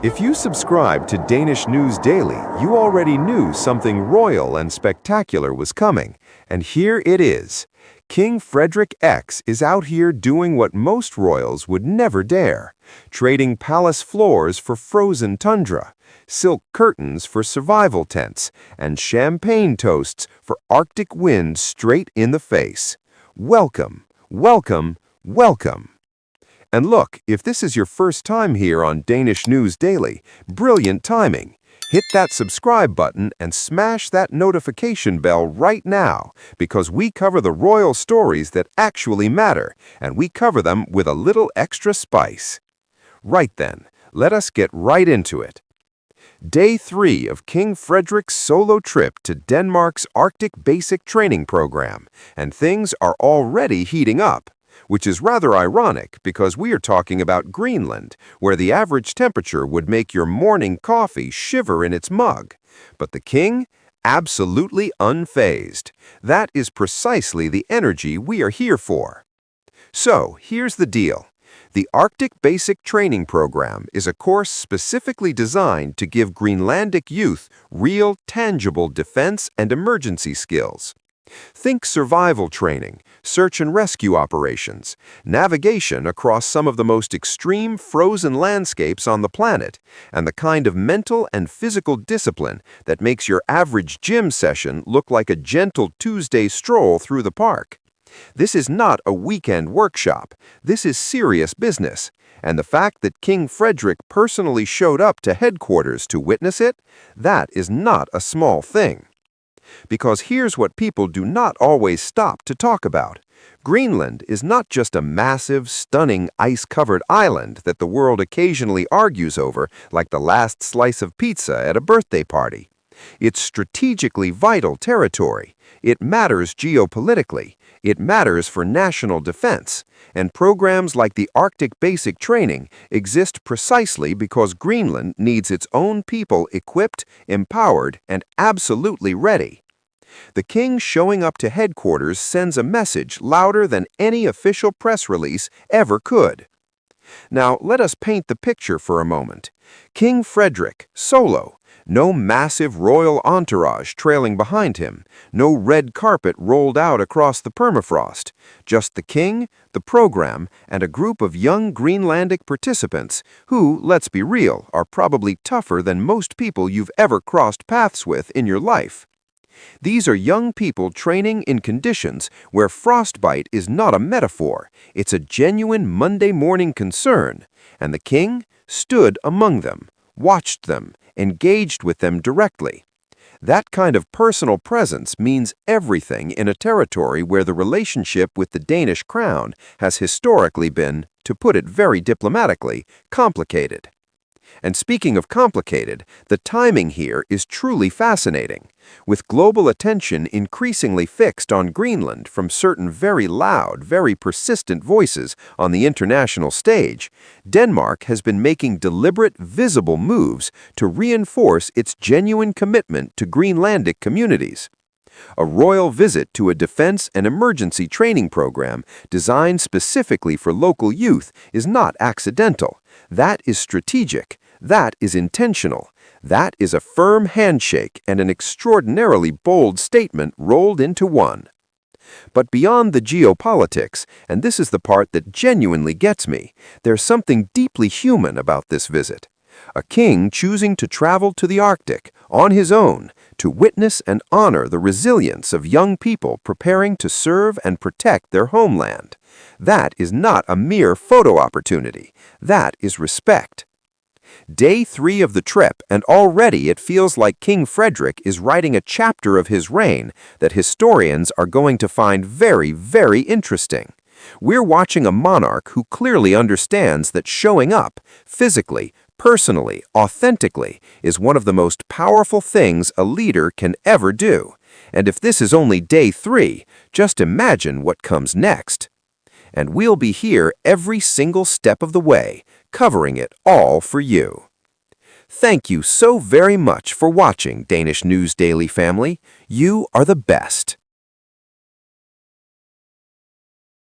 If you subscribe to Danish News Daily, you already knew something royal and spectacular was coming, and here it is. King Frederik X is out here doing what most royals would never dare, trading palace floors for frozen tundra, silk curtains for survival tents, and champagne toasts for Arctic wind straight in the face. Welcome, welcome, welcome. And look, if this is your first time here on Danish News Daily, brilliant timing. Hit that subscribe button and smash that notification bell right now, because we cover the royal stories that actually matter, and we cover them with a little extra spice. Right then, let us get right into it. Day 3 of King Frederik's solo trip to Denmark's Arctic Basic Training Program, and things are already heating up. Which is rather ironic because we are talking about Greenland, where the average temperature would make your morning coffee shiver in its mug. But the king? Absolutely unfazed. That is precisely the energy we are here for. So, here's the deal. The Arctic Basic Training Program is a course specifically designed to give Greenlandic youth real, tangible defense and emergency skills. Think survival training, search and rescue operations, navigation across some of the most extreme frozen landscapes on the planet, and the kind of mental and physical discipline that makes your average gym session look like a gentle Tuesday stroll through the park. This is not a weekend workshop. This is serious business. And the fact that King Frederik personally showed up to headquarters to witness it, that is not a small thing. Because here's what people do not always stop to talk about. Greenland is not just a massive, stunning, ice-covered island that the world occasionally argues over like the last slice of pizza at a birthday party. It's strategically vital territory. It matters geopolitically. It matters for national defense. And programs like the Arctic Basic Training exist precisely because Greenland needs its own people equipped, empowered, and absolutely ready. The king showing up to headquarters sends a message louder than any official press release ever could. Now, let us paint the picture for a moment. King Frederik, solo. No massive royal entourage trailing behind him. No red carpet rolled out across the permafrost. Just the king, the program, and a group of young Greenlandic participants who, let's be real, are probably tougher than most people you've ever crossed paths with in your life. These are young people training in conditions where frostbite is not a metaphor, it's a genuine Monday morning concern, and the king stood among them, watched them, engaged with them directly. That kind of personal presence means everything in a territory where the relationship with the Danish crown has historically been, to put it very diplomatically, complicated. And speaking of complicated, the timing here is truly fascinating. With global attention increasingly fixed on Greenland from certain very loud, very persistent voices on the international stage, Denmark has been making deliberate, visible moves to reinforce its genuine commitment to Greenlandic communities. A royal visit to a defense and emergency training program designed specifically for local youth is not accidental. That is strategic. That is intentional. That is a firm handshake and an extraordinarily bold statement rolled into one. But beyond the geopolitics, and this is the part that genuinely gets me, there's something deeply human about this visit. A king choosing to travel to the Arctic on his own to witness and honor the resilience of young people preparing to serve and protect their homeland. That is not a mere photo opportunity. That is respect. Day 3 of the trip, and already it feels like King Frederik is writing a chapter of his reign that historians are going to find very, very interesting. We're watching a monarch who clearly understands that showing up, physically, personally, authentically, is one of the most powerful things a leader can ever do. And if this is only day 3, just imagine what comes next. And we'll be here every single step of the way, covering it all for you. Thank you so very much for watching Danish News Daily family. You are the best.